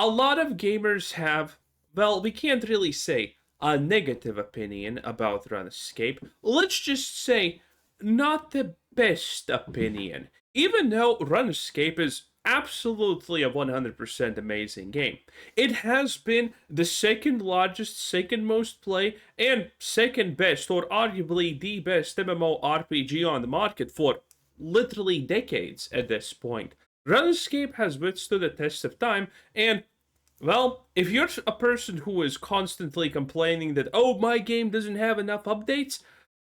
a lot of gamers have, well, we can't really say a negative opinion about RuneScape. Let's just say not the best opinion. Even though RuneScape is absolutely a 100% amazing game. It has been the second largest, second most play, and second best, or arguably the best MMORPG on the market for literally decades at this point. RuneScape has withstood the test of time, and well, if you're a person who is constantly complaining that, oh, my game doesn't have enough updates,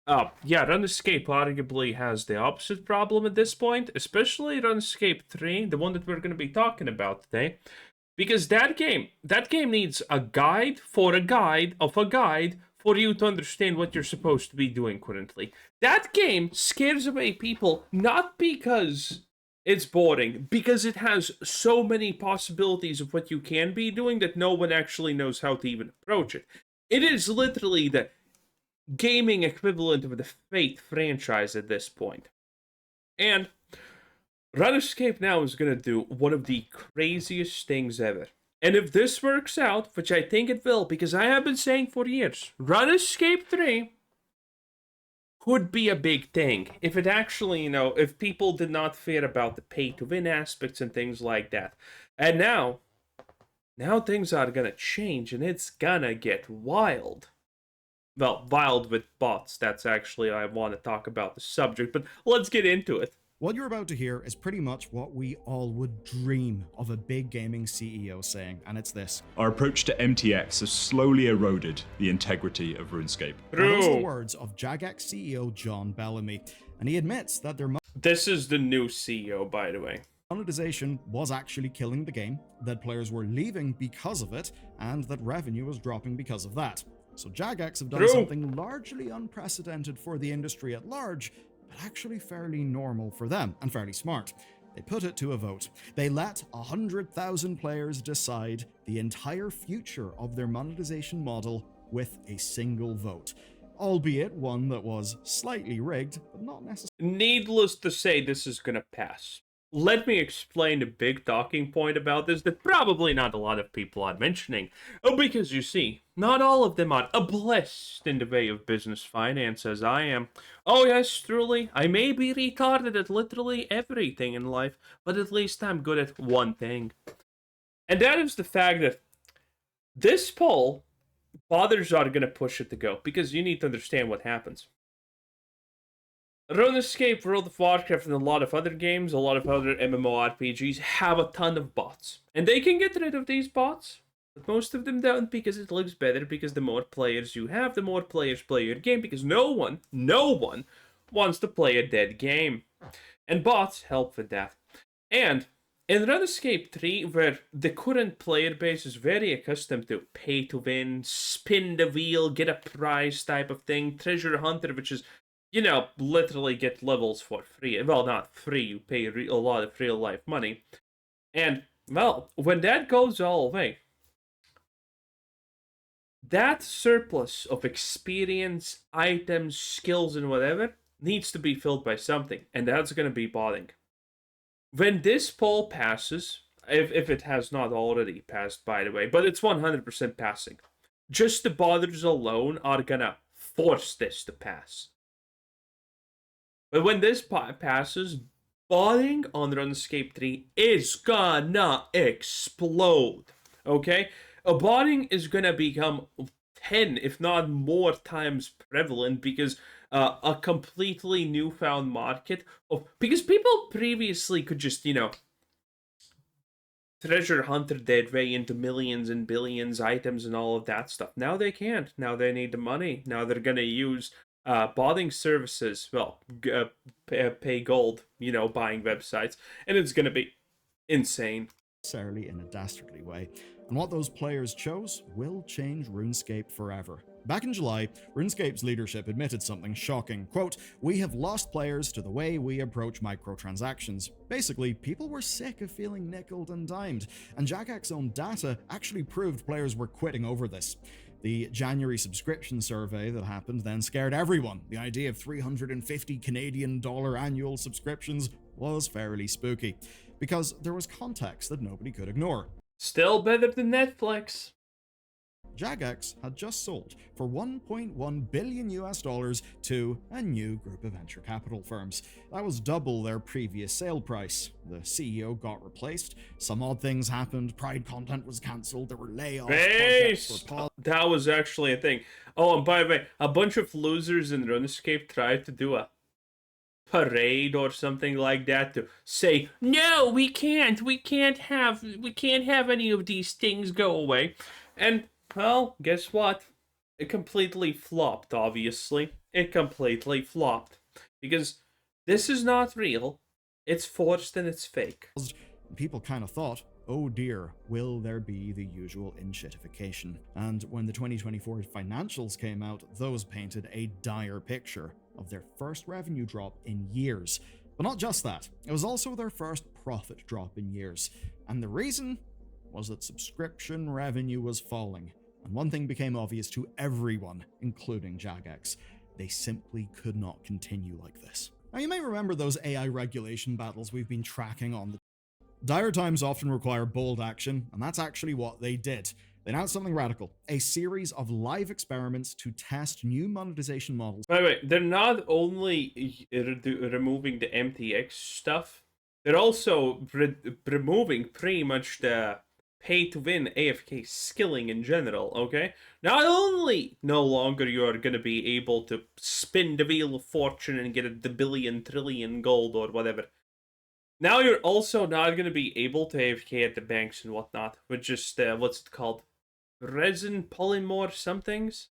yeah, RuneScape arguably has the opposite problem at this point, especially RuneScape 3, the one that we're going to be talking about today, because that game needs a guide for a guide of a guide for you to understand what you're supposed to be doing currently. That game scares away people not because it's boring, because it has so many possibilities of what you can be doing that no one actually knows how to even approach it. It is literally the gaming equivalent of the Fate franchise at this point. And RuneScape now is going to do one of the craziest things ever. And if this works out, which I think it will, because I have been saying for years, RuneScape 3 could be a big thing if it actually, if people did not fear about the pay-to-win aspects and things like that. And now things are gonna change, and it's gonna get wild. Well, wild with bots. That's actually, I want to talk about the subject, but let's get into it. What you're about to hear is pretty much what we all would dream of a big gaming CEO saying, and it's this. Our approach to MTX has slowly eroded the integrity of RuneScape. Those are the words of Jagex CEO John Bellamy, and he admits that this is the new CEO, by the way. Monetization was actually killing the game, that players were leaving because of it, and that revenue was dropping because of that. So Jagex have done something largely unprecedented for the industry at large, but actually fairly normal for them, and fairly smart. They put it to a vote. They let 100,000 players decide the entire future of their monetization model with a single vote. Albeit one that was slightly rigged, but not necessarily. Needless to say, this is gonna pass. Let me explain a big talking point about this that probably not a lot of people are mentioning. Oh, because you see, not all of them are blessed in the way of business finance as I am. Oh yes, truly, I may be retarded at literally everything in life, but at least I'm good at one thing. And that is the fact that this poll, fathers are going to push it to go, because you need to understand what happens. RuneScape, World of Warcraft, and a lot of other games, a lot of other MMORPGs have a ton of bots. And they can get rid of these bots, but most of them don't, because it looks better, because the more players you have, the more players play your game, because no one wants to play a dead game. And bots help with that. And in RuneScape 3, where the current player base is very accustomed to pay to win, spin the wheel, get a prize type of thing, treasure hunter, which is, literally get levels for free. Well, not free, you pay a lot of real life money. And, well, when that goes all away, that surplus of experience, items, skills, and whatever needs to be filled by something, and that's going to be botting. When this poll passes, if it has not already passed, by the way, but it's 100% passing, just the botters alone are going to force this to pass. But when this passes, botting on RuneScape 3 is gonna explode, okay? Botting is gonna become 10, if not more times prevalent, because a completely newfound market of, because people previously could just, treasure hunter their way into millions and billions items and all of that stuff. Now they can't. Now they need the money. Now they're gonna use botting services, well, pay gold, buying websites, and it's gonna be insane. Necessarily in a dastardly way, and what those players chose will change RuneScape forever. Back in July, RuneScape's leadership admitted something shocking. Quote, "We have lost players to the way we approach microtransactions." Basically, people were sick of feeling nickeled and dimed, and Jagex's own data actually proved players were quitting over this. The January subscription survey that happened then scared everyone. The idea of $350 Canadian annual subscriptions was fairly spooky, because there was context that nobody could ignore. Still better than Netflix. Jagex had just sold for $1.1 billion to a new group of venture capital firms. That was double their previous sale price. The CEO got replaced, some odd things happened, Pride content was cancelled, there were layoffs, projects were paused. That was actually a thing. Oh, and by the way, a bunch of losers in RuneScape tried to do a parade or something like that to say, no, we can't have any of these things go away. And well, guess what? It completely flopped, obviously. It completely flopped. Because this is not real. It's forced and it's fake. People kind of thought, oh dear, will there be the usual in-shitification? And when the 2024 financials came out, those painted a dire picture of their first revenue drop in years. But not just that, it was also their first profit drop in years. And the reason was that subscription revenue was falling. And one thing became obvious to everyone, including Jagex. They simply could not continue like this. Now, you may remember those AI regulation battles we've been tracking on the... Dire times often require bold action, and that's actually what they did. They announced something radical, a series of live experiments to test new monetization models. By the way, they're not only removing the MTX stuff, they're also removing pretty much the pay-to-win AFK skilling in general, okay? Not only no longer you're going to be able to spin the Wheel of Fortune and get the billion, trillion gold or whatever. Now you're also not going to be able to AFK at the banks and whatnot, with just, what's it called? Resin polymorph somethings?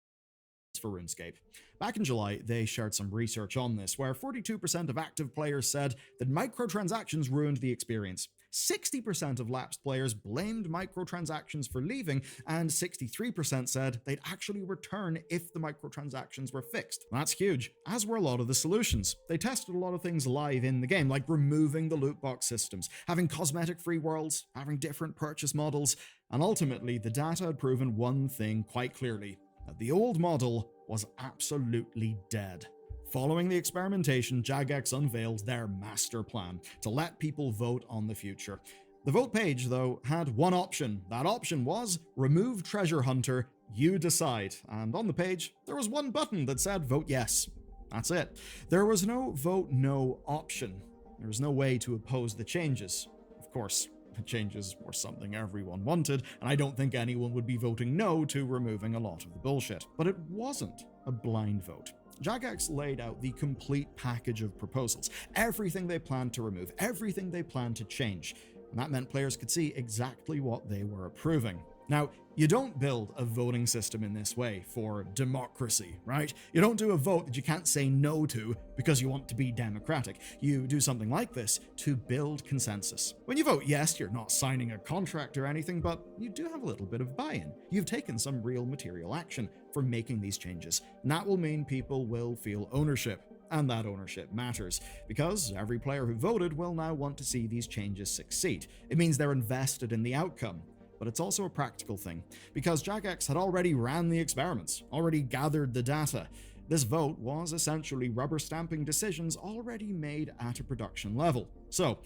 For RuneScape. Back in July, they shared some research on this, where 42% of active players said that microtransactions ruined the experience. 60% of lapsed players blamed microtransactions for leaving, and 63% said they'd actually return if the microtransactions were fixed. That's huge, as were a lot of the solutions. They tested a lot of things live in the game, like removing the loot box systems, having cosmetic-free worlds, having different purchase models, and ultimately the data had proven one thing quite clearly, that the old model was absolutely dead. Following the experimentation, Jagex unveiled their master plan to let people vote on the future. The vote page, though, had one option. That option was remove treasure hunter, you decide. And on the page, there was one button that said vote yes. That's it. There was no vote no option. There was no way to oppose the changes. Of course, the changes were something everyone wanted, and I don't think anyone would be voting no to removing a lot of the bullshit. But it wasn't a blind vote. Jagex laid out the complete package of proposals, everything they planned to remove, everything they planned to change, and that meant players could see exactly what they were approving. Now, you don't build a voting system in this way for democracy, right? You don't do a vote that you can't say no to because you want to be democratic. You do something like this to build consensus. When you vote yes, you're not signing a contract or anything, but you do have a little bit of buy-in. You've taken some real material action for making these changes, and that will mean people will feel ownership. And that ownership matters, because every player who voted will now want to see these changes succeed. It means they're invested in the outcome. But it's also a practical thing, because Jagex had already ran the experiments, already gathered the data. This vote was essentially rubber stamping decisions already made at a production level. So,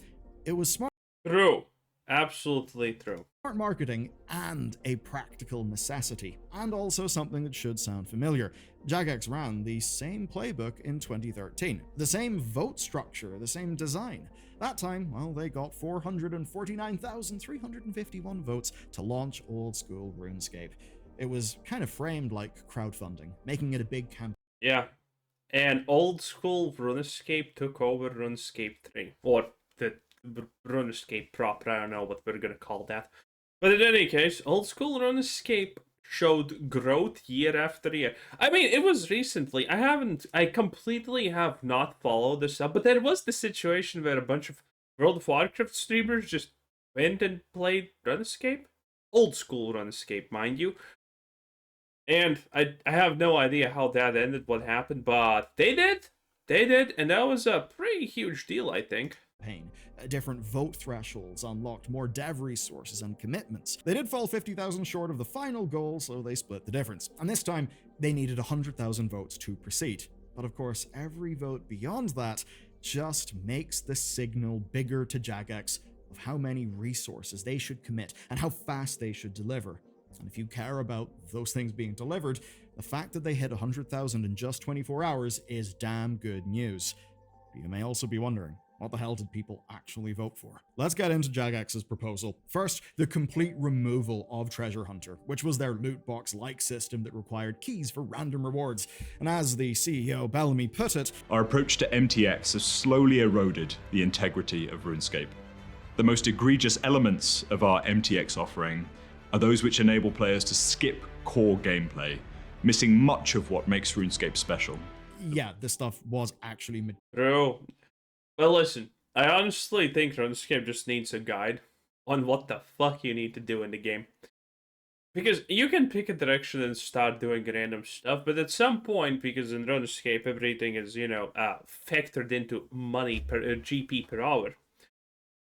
it was smart. True. Absolutely true. Smart marketing and a practical necessity, and also something that should sound familiar. Jagex ran the same playbook in 2013, the same vote structure, the same design. That time, well, they got 449,351 votes to launch old school RuneScape. It was kind of framed like crowdfunding, making it a big campaign. Yeah. And old school RuneScape took over RuneScape 3. Or the RuneScape proper, I don't know what we're gonna call that. But in any case, old school RuneScape showed growth year after year. I mean, it was recently. I completely have not followed this up, but there was the situation where a bunch of World of Warcraft streamers just went and played RuneScape. Old school RuneScape, mind you. And I have no idea how that ended, what happened, but they did. They did, and that was a pretty huge deal, I think. Different vote thresholds unlocked more dev resources and commitments. They did fall 50,000 short of the final goal, so they split the difference. And this time, they needed 100,000 votes to proceed. But of course, every vote beyond that just makes the signal bigger to Jagex of of how many resources they should commit and how fast they should deliver. And if you care about those things being delivered, the fact that they hit 100,000 in just 24 hours is damn good news. But you may also be wondering, what the hell did people actually vote for? Let's get into Jagex's proposal. First, the complete removal of Treasure Hunter, which was their loot box-like system that required keys for random rewards. And as the CEO Bellamy put it, Our approach to MTX has slowly eroded the integrity of RuneScape. The most egregious elements of our MTX offering are those which enable players to skip core gameplay, missing much of what makes RuneScape special. yeah, this stuff was actually Bro. Well, listen, I honestly think RuneScape just needs a guide on what the fuck you need to do in the game. Because you can pick a direction and start doing random stuff, but at some point, because in RuneScape everything is, factored into money per GP per hour,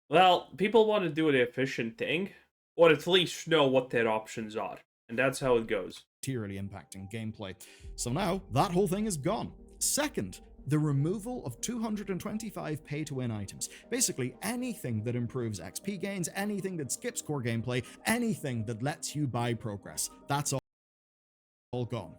well, people want to do the efficient thing, or at least know what their options are. And that's how it goes. materially impacting gameplay. So now, that whole thing is gone. Second, the removal of 225 pay-to-win items. Basically, anything that improves XP gains, anything that skips core gameplay, anything that lets you buy progress. That's all gone.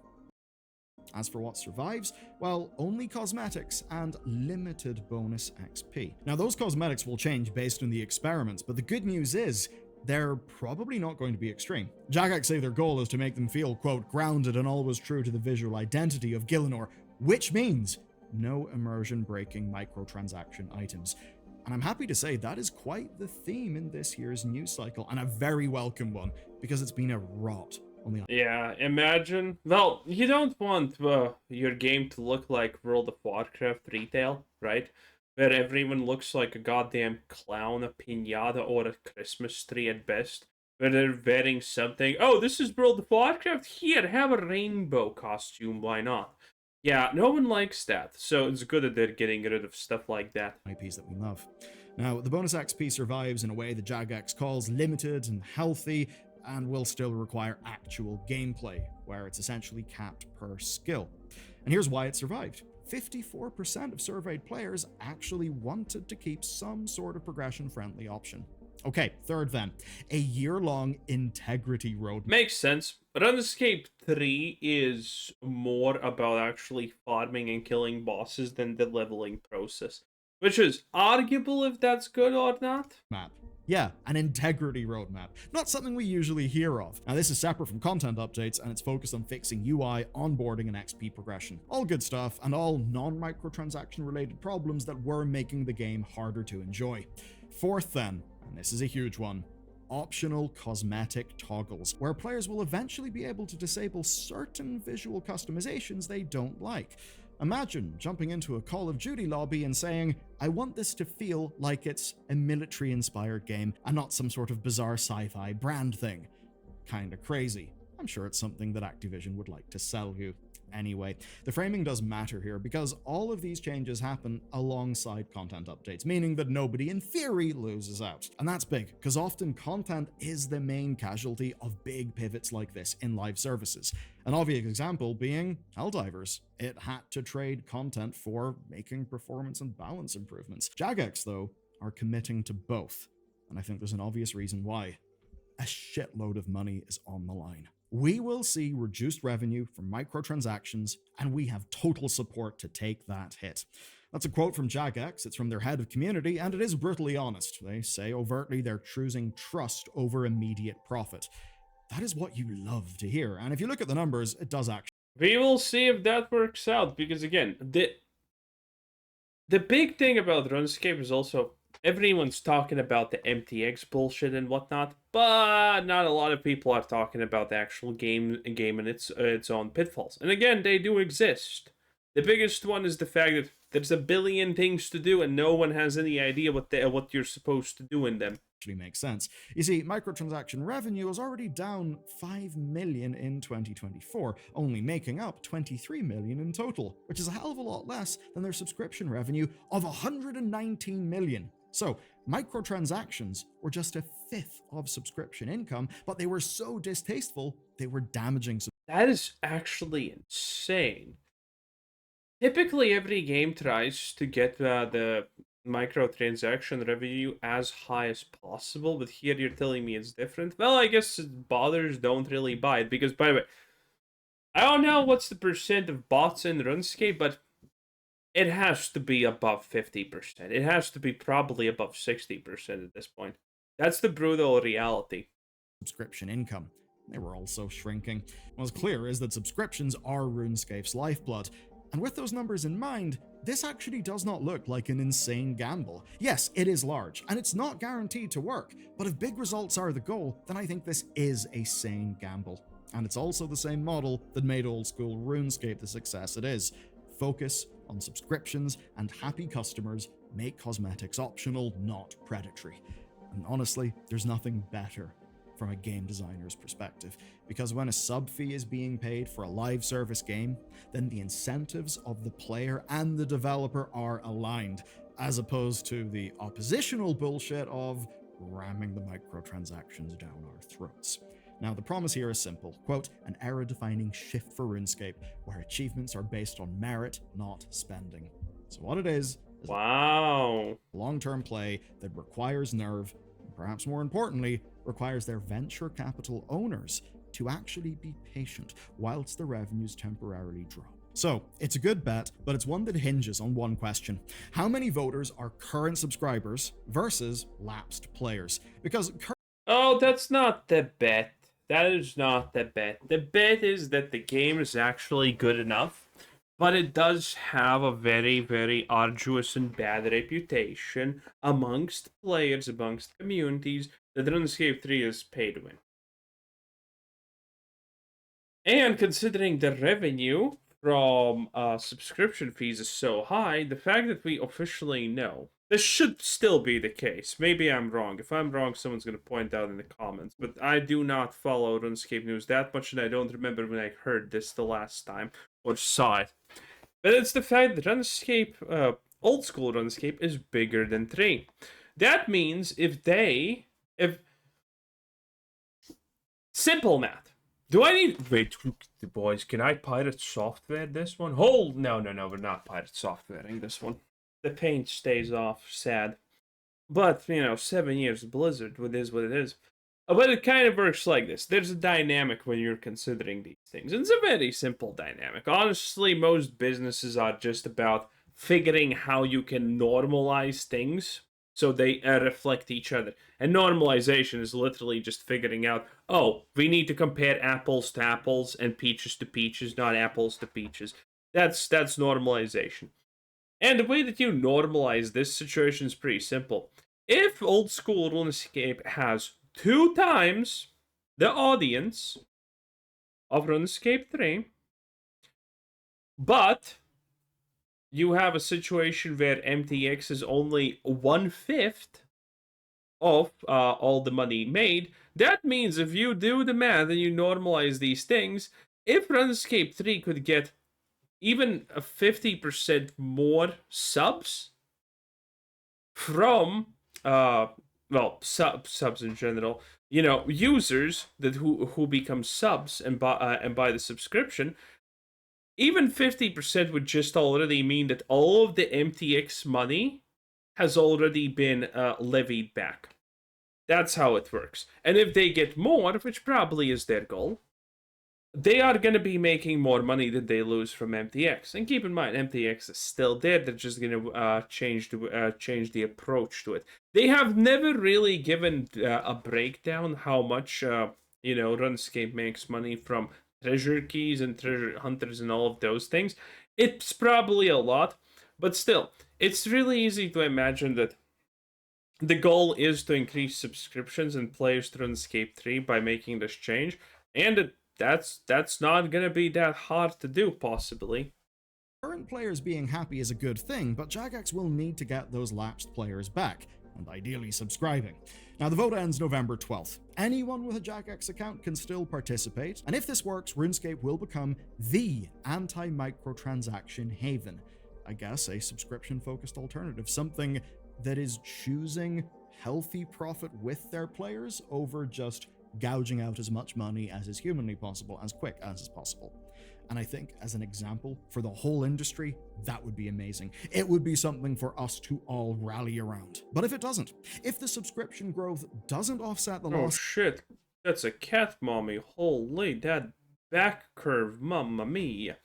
As for what survives, well, only cosmetics and limited bonus XP. Now, those cosmetics will change based on the experiments, but the good news is, they're probably not going to be extreme. Jagex say their goal is to make them feel, quote, grounded and always true to the visual identity of Gielinor, which means no immersion-breaking microtransaction items. And I'm happy to say that is quite the theme in this year's news cycle, and a very welcome one, because it's been a rot. Yeah, imagine. Well, you don't want your game to look like World of Warcraft retail, right? Where everyone looks like a goddamn clown, a piñata, or a Christmas tree at best. Where they're wearing something. Oh, this is World of Warcraft? Here, have a rainbow costume, why not? Yeah, no one likes that, so it's good that they're getting rid of stuff like that. IPs that we love. Now, the bonus XP survives in a way that Jagex calls limited and healthy, and will still require actual gameplay, where it's essentially capped per skill. And here's why it survived. 54% of surveyed players actually wanted to keep some sort of progression-friendly option. Okay, third then, a year-long integrity roadmap. Makes sense. RuneScape 3 is more about actually farming and killing bosses than the leveling process. Which is arguable if that's good or not. Yeah, an integrity roadmap. Not something we usually hear of. Now, this is separate from content updates, and it's focused on fixing UI, onboarding, and XP progression. All good stuff, and all non-microtransaction related problems that were making the game harder to enjoy. Fourth then, and this is a huge one, optional cosmetic toggles, where players will eventually be able to disable certain visual customizations they don't like. Imagine jumping into a Call of Duty lobby and saying, I want this to feel like it's a military-inspired game and not some sort of bizarre sci-fi brand thing. Kinda crazy. I'm sure it's something that Activision would like to sell you. Anyway, the framing does matter here because all of these changes happen alongside content updates, meaning that nobody in theory loses out. And that's big, because often content is the main casualty of big pivots like this in live services. An obvious example being Helldivers. It had to trade content for making performance and balance improvements. Jagex, though, are committing to both, and I think there's an obvious reason why. A shitload of money is on the line. We will see reduced revenue from microtransactions, and we have total support to take that hit. That's a quote from Jagex. It's from their head of community, and it is brutally honest. They say overtly they're choosing trust over immediate profit. That is what you love to hear, and if you look at the numbers, it does actually. We will see if that works out, because again, the big thing about RuneScape is also everyone's talking about the MTX bullshit and whatnot, but not a lot of people are talking about the actual game and its own pitfalls. And again, they do exist. The biggest one is the fact that there's a billion things to do and no one has any idea what you're supposed to do in them. Makes sense. You see, microtransaction revenue is already down 5 million in 2024, only making up 23 million in total, which is a hell of a lot less than their subscription revenue of 119 million. So, microtransactions were just a fifth of subscription income, but they were so distasteful, they were damaging. That is actually insane. Typically, every game tries to get the microtransaction revenue as high as possible, but here you're telling me it's different. Well, I guess botters don't really buy it because, by the way, I don't know what's the percent of bots in RuneScape, but it has to be above 50%. It has to be probably above 60% at this point. That's the brutal reality. Subscription income. They were also shrinking. What's clear is that subscriptions are RuneScape's lifeblood. And with those numbers in mind, this actually does not look like an insane gamble. Yes, it is large, and it's not guaranteed to work, but if big results are the goal, then I think this is a sane gamble. And it's also the same model that made old school RuneScape the success it is. Focus on subscriptions and happy customers, make cosmetics optional, not predatory. And honestly, there's nothing better from a game designer's perspective, because when a sub fee is being paid for a live service game, then the incentives of the player and the developer are aligned, as opposed to the oppositional bullshit of ramming the microtransactions down our throats. Now, the promise here is simple, quote, an era-defining shift for RuneScape, where achievements are based on merit, not spending. So what it is wow, long-term play that requires nerve, and perhaps more importantly, requires their venture capital owners to actually be patient whilst the revenues temporarily drop. So, it's a good bet, but it's one that hinges on one question. How many voters are current subscribers versus lapsed players? Because oh, that's not the bet. That is not the bet. The bet is that the game is actually good enough, but it does have a very, very arduous and bad reputation amongst players, amongst communities, that RuneScape 3 is pay to win. And considering the revenue from subscription fees is so high, the fact that we officially know this should still be the case. Maybe I'm wrong. If I'm wrong, someone's going to point out in the comments. But I do not follow RuneScape news that much, and I don't remember when I heard this the last time or saw it. But it's the fact that RuneScape, old school RuneScape, is bigger than 3. That means if simple math. Do I need... Wait, boys, can I pirate software this one? Hold... No, we're not pirate softwaring this one. The paint stays off, sad. But, 7 years of Blizzard, what is what it is. But it kind of works like this. There's a dynamic when you're considering these things. And it's a very simple dynamic. Honestly, most businesses are just about figuring how you can normalize things so they reflect each other. And normalization is literally just figuring out, oh, we need to compare apples to apples and peaches to peaches, not apples to peaches. That's normalization. And the way that you normalize this situation is pretty simple. If old school RuneScape has 2 times the audience of RuneScape 3, but you have a situation where MTX is only 1/5 of all the money made, that means if you do the math and you normalize these things, if RuneScape 3 could get even a 50% more subs from subs in general, users that who become subs and buy the subscription, even 50% would just already mean that all of the MTX money has already been levied back. That's how it works. And if they get more, which probably is their goal, they are going to be making more money than they lose from MTX. And keep in mind, MTX is still there. They're just going to change the approach to it. They have never really given a breakdown how much RuneScape makes money from treasure keys and treasure hunters and all of those things. It's probably a lot, but still, it's really easy to imagine that the goal is to increase subscriptions and players to RuneScape 3 by making this change, and that's not gonna be that hard to do, possibly. Current players being happy is a good thing, but Jagex will need to get those lapsed players back, and ideally subscribing. Now, the vote ends November 12th. Anyone with a Jagex account can still participate, and if this works, RuneScape will become the anti-microtransaction haven. I guess a subscription-focused alternative, something that is choosing healthy profit with their players over just gouging out as much money as is humanly possible, as quick as is possible. And I think, as an example, for the whole industry, that would be amazing. It would be something for us to all rally around. But if it doesn't, if the subscription growth doesn't offset the Oh loss... shit, that's a cat mommy. Holy, that back curve, mamma mia.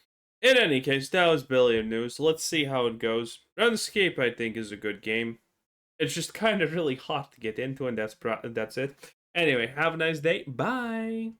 In any case, that was Billion News. Let's see how it goes. RuneScape, I think, is a good game. It's just kind of really hot to get into, and that's it. Anyway, have a nice day. Bye!